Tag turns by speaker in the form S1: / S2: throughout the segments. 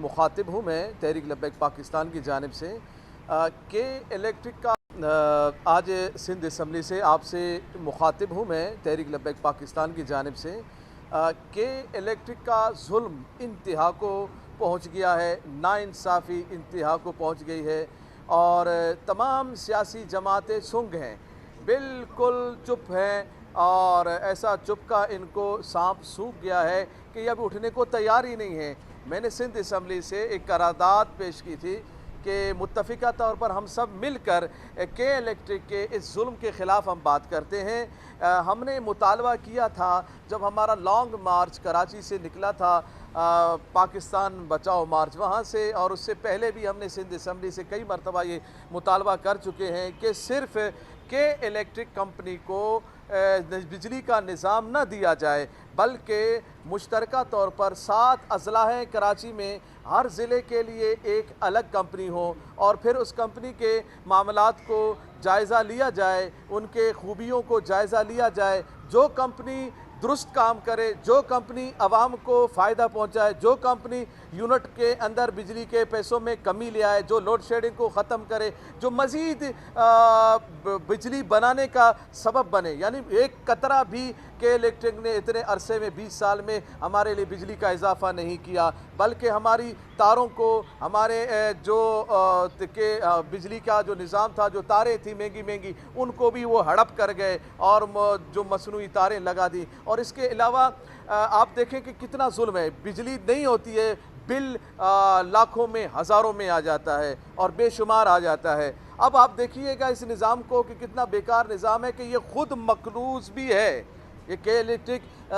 S1: مخاطب ہوں میں تحریک لبیک پاکستان کی جانب سے کہ الیکٹرک کا آج سندھ اسمبلی سے آپ سے مخاطب ہوں میں تحریک لبیک پاکستان کی جانب سے کہ الیکٹرک کا ظلم انتہا کو پہنچ گیا ہے، ناانصافی انتہا کو پہنچ گئی ہے اور تمام سیاسی جماعتیں سنگ ہیں، بالکل چپ ہیں اور ایسا چپ کا ان کو سانپ سونکھ گیا ہے کہ یہ اب اٹھنے کو تیار ہی نہیں ہے۔ میں نے سندھ اسمبلی سے ایک قرارداد پیش کی تھی کہ متفقہ طور پر ہم سب مل کر کے الیکٹرک کے اس ظلم کے خلاف ہم بات کرتے ہیں۔ ہم نے مطالبہ کیا تھا جب ہمارا لانگ مارچ کراچی سے نکلا تھا، پاکستان بچاؤ مارچ وہاں سے، اور اس سے پہلے بھی ہم نے سندھ اسمبلی سے کئی مرتبہ یہ مطالبہ کر چکے ہیں کہ صرف کہ الیکٹرک کمپنی کو بجلی کا نظام نہ دیا جائے بلکہ مشترکہ طور پر 7 اضلاع ہیں کراچی میں، ہر ضلع کے لیے ایک الگ کمپنی ہو اور پھر اس کمپنی کے معاملات کو جائزہ لیا جائے، ان کے خوبیوں کو جائزہ لیا جائے، جو کمپنی درست کام کرے، جو کمپنی عوام کو فائدہ پہنچائے، جو کمپنی یونٹ کے اندر بجلی کے پیسوں میں کمی لے آئے، جو لوڈ شیڈنگ کو ختم کرے، جو مزید بجلی بنانے کا سبب بنے، یعنی ایک قطرہ بھی کہ الیکٹرک نے اتنے عرصے میں 20 سال میں ہمارے لیے بجلی کا اضافہ نہیں کیا، بلکہ ہماری تاروں کو، ہمارے جو بجلی کا جو نظام تھا، جو تاریں تھیں مہنگی مہنگی، ان کو بھی وہ ہڑپ کر گئے اور جو مصنوعی تاریں لگا دی۔ اور اس کے علاوہ آپ دیکھیں کہ کتنا ظلم ہے، بجلی نہیں ہوتی ہے، بل لاکھوں میں ہزاروں میں آ جاتا ہے اور بے شمار آ جاتا ہے۔ اب آپ دیکھیے گا اس نظام کو کہ کتنا بیکار نظام ہے کہ یہ خود مقروض بھی ہے، یہ کہ الیکٹرک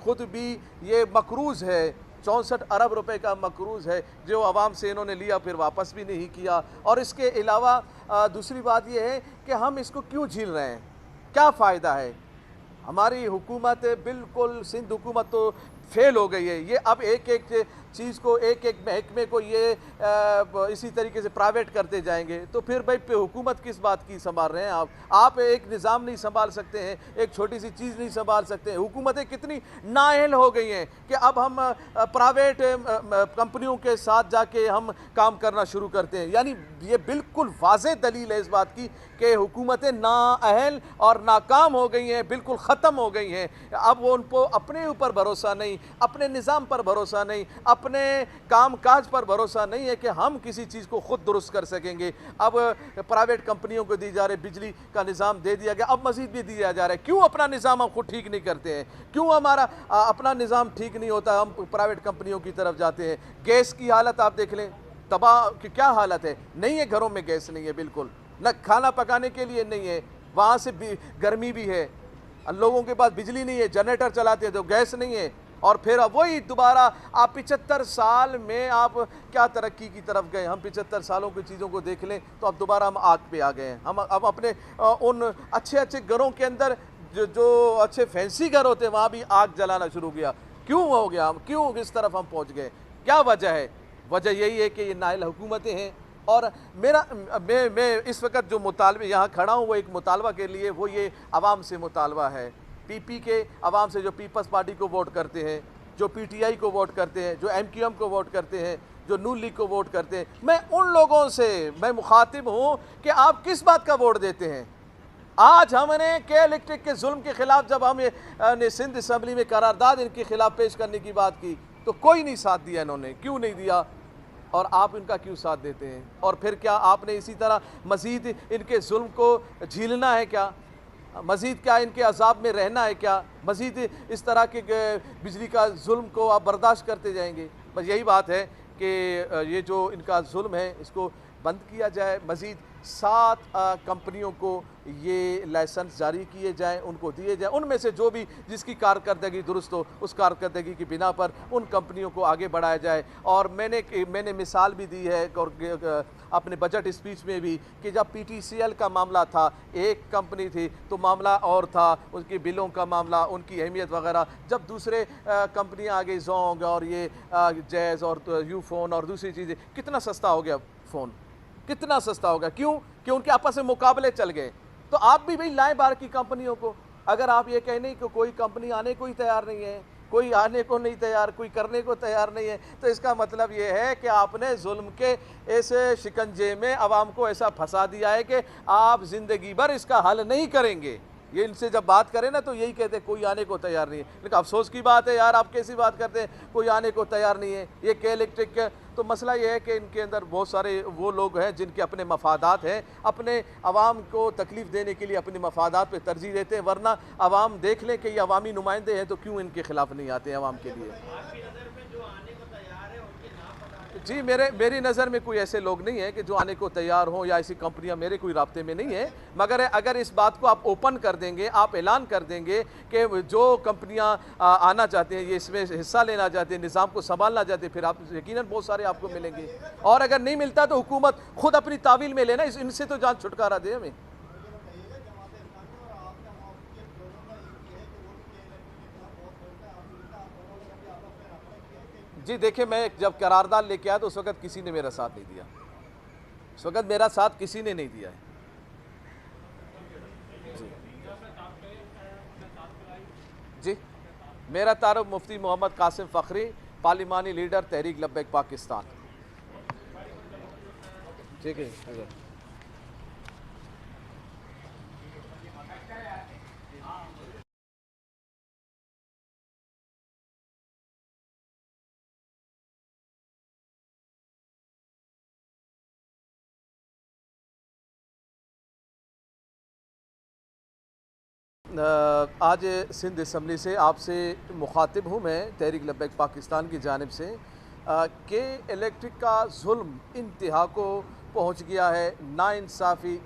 S1: خود بھی یہ مقروض ہے، 64 ارب روپے کا مقروض ہے جو عوام سے انہوں نے لیا پھر واپس بھی نہیں کیا۔ اور اس کے علاوہ دوسری بات یہ ہے کہ ہم اس کو کیوں جھیل رہے ہیں، کیا فائدہ ہے؟ ہماری حکومت بالکل، سندھ حکومت تو فیل ہو گئی ہے، یہ اب ایک ایک چیز کو، ایک ایک محکمے کو یہ اسی طریقے سے پرائیویٹ کرتے جائیں گے تو پھر بھائی حکومت کس بات کی سنبھال رہے ہیں آپ ایک نظام نہیں سنبھال سکتے ہیں، ایک چھوٹی سی چیز نہیں سنبھال سکتے ہیں۔ حکومتیں کتنی نااہل ہو گئی ہیں کہ اب ہم پرائیویٹ کمپنیوں کے ساتھ جا کے ہم کام کرنا شروع کرتے ہیں، یعنی یہ بالکل واضح دلیل ہے اس بات کی کہ حکومتیں نااہل اور ناکام ہو گئی ہیں، بالکل ختم ہو گئی ہیں۔ اب وہ ان کو اپنے اوپر بھروسہ نہیں، اپنے نظام پر بھروسہ نہیں، اپنے کام کاج پر بھروسہ نہیں ہے کہ ہم کسی چیز کو خود درست کر سکیں گے۔ اب پرائیویٹ کمپنیوں کو دی جا رہے، بجلی کا نظام دے دیا گیا، اب مزید بھی دیا جا رہا ہے۔ کیوں اپنا نظام ہم خود ٹھیک نہیں کرتے ہیں؟ کیوں ہمارا اپنا نظام ٹھیک نہیں ہوتا، ہم پرائیویٹ کمپنیوں کی طرف جاتے ہیں؟ گیس کی حالت آپ دیکھ لیں، تباہ کی کیا حالت ہے، نہیں ہے، گھروں میں گیس نہیں ہے، بالکل نہ کھانا پکانے کے لیے نہیں ہے، وہاں سے گرمی بھی ہے، لوگوں کے پاس بجلی نہیں ہے، جنریٹر چلاتے ہیں تو گیس نہیں ہے، اور پھر اب وہی دوبارہ آپ 75 سال میں آپ کیا ترقی کی طرف گئے؟ ہم 75 سالوں کی چیزوں کو دیکھ لیں تو اب دوبارہ ہم آگ پہ آ گئے ہیں۔ ہم اب اپنے ان اچھے اچھے گھروں کے اندر جو اچھے فینسی گھر ہوتے ہیں وہاں بھی آگ جلانا شروع کیا۔ کیوں ہو گیا؟ ہم کیوں اس طرف ہم پہنچ گئے؟ کیا وجہ ہے؟ وجہ یہی ہے کہ یہ نااہل حکومتیں ہیں۔ اور میں اس وقت جو مطالبے یہاں کھڑا ہوں وہ ایک مطالبہ کے لیے، وہ یہ عوام سے مطالبہ ہے، پی پی کے عوام سے، جو پیپلز پارٹی کو ووٹ کرتے ہیں، جو پی ٹی آئی کو ووٹ کرتے ہیں، جو ایم کیو ایم کو ووٹ کرتے ہیں، جو نون لیگ کو ووٹ کرتے ہیں، میں ان لوگوں سے میں مخاطب ہوں کہ آپ کس بات کا ووٹ دیتے ہیں؟ آج ہم نے کہ الیکٹرک کے ظلم کے خلاف جب ہم نے سندھ اسمبلی میں قرارداد ان کے خلاف پیش کرنے کی بات کی تو کوئی نہیں ساتھ دیا، انہوں نے کیوں نہیں دیا؟ اور آپ ان کا کیوں ساتھ دیتے ہیں؟ اور پھر کیا آپ نے اسی طرح مزید ان کے ظلم کو جھیلنا ہے کیا؟ مزید کیا ان کے عذاب میں رہنا ہے کیا؟ مزید اس طرح کے بجلی کا ظلم کو آپ برداشت کرتے جائیں گے؟ بس یہی بات ہے کہ یہ جو ان کا ظلم ہے اس کو بند کیا جائے، مزید 7 کمپنیوں کو یہ لائسنس جاری کیے جائیں، ان کو دیے جائیں، ان میں سے جو بھی جس کی کارکردگی درست ہو اس کارکردگی کی بنا پر ان کمپنیوں کو آگے بڑھایا جائے۔ اور میں نے مثال بھی دی ہے اور اپنے بجٹ اسپیچ میں بھی کہ جب پی ٹی سی ایل کا معاملہ تھا، ایک کمپنی تھی تو معاملہ اور تھا، ان کی بلوں کا معاملہ، ان کی اہمیت وغیرہ، جب دوسرے کمپنیاں آگے زونگ اور یہ جیز اور یو فون اور دوسری چیزیں، کتنا سستا ہو گیا فون، کتنا سستا ہوگا؟ کیوں کہ ان کے آپس میں مقابلے چل گئے۔ تو آپ بھی بھئی لائیں باہر کی کمپنیوں کو، اگر آپ یہ کہنے کہ کوئی کمپنی آنے کو ہی تیار نہیں ہے، کوئی آنے کو نہیں تیار، کوئی کرنے کو تیار نہیں ہے، تو اس کا مطلب یہ ہے کہ آپ نے ظلم کے اس شکنجے میں عوام کو ایسا پھنسا دیا ہے کہ آپ زندگی بھر اس کا حل نہیں کریں گے۔ یہ ان سے جب بات کریں نا تو یہی کہتے ہیں کوئی آنے کو تیار نہیں ہے، لیکن افسوس کی بات ہے یار، آپ کیسی بات کرتے ہیں کوئی آنے کو تیار نہیں ہے، یہ کہ الیکٹرک تو مسئلہ یہ ہے کہ ان کے اندر بہت سارے وہ لوگ ہیں جن کے اپنے مفادات ہیں، اپنے عوام کو تکلیف دینے کے لیے اپنے مفادات پہ ترجیح دیتے ہیں، ورنہ عوام دیکھ لیں کہ یہ عوامی نمائندے ہیں تو کیوں ان کے خلاف نہیں آتے ہیں عوام کے لیے۔ جی میری نظر میں کوئی ایسے لوگ نہیں ہیں کہ جو آنے کو تیار ہوں، یا ایسی کمپنیاں میرے کوئی رابطے میں نہیں ہیں، مگر اگر اس بات کو آپ اوپن کر دیں گے، آپ اعلان کر دیں گے کہ جو کمپنیاں آنا چاہتے ہیں، یہ اس میں حصہ لینا چاہتے ہیں، نظام کو سنبھالنا چاہتے ہیں، پھر آپ یقیناً بہت سارے آپ کو ملیں گے، اور اگر نہیں ملتا تو حکومت خود اپنی تعویل میں لینا، ان سے تو جان چھٹکارا دے ہمیں۔ جی دیکھیں، میں جب قرارداد لے کے آیا تو اس وقت کسی نے میرا ساتھ نہیں دیا، اس وقت میرا ساتھ کسی نے نہیں دیا ہے۔ جی جی میرا تعارف مفتی محمد قاسم فخری، پارلیمانی لیڈر تحریک لبیک پاکستان۔ ٹھیک ہے۔ آج سندھ اسمبلی سے آپ سے مخاطب ہوں میں تحریک لبیک پاکستان کی جانب سے کہ الیکٹرک کا ظلم انتہا کو پہنچ گیا ہے، ناانصافی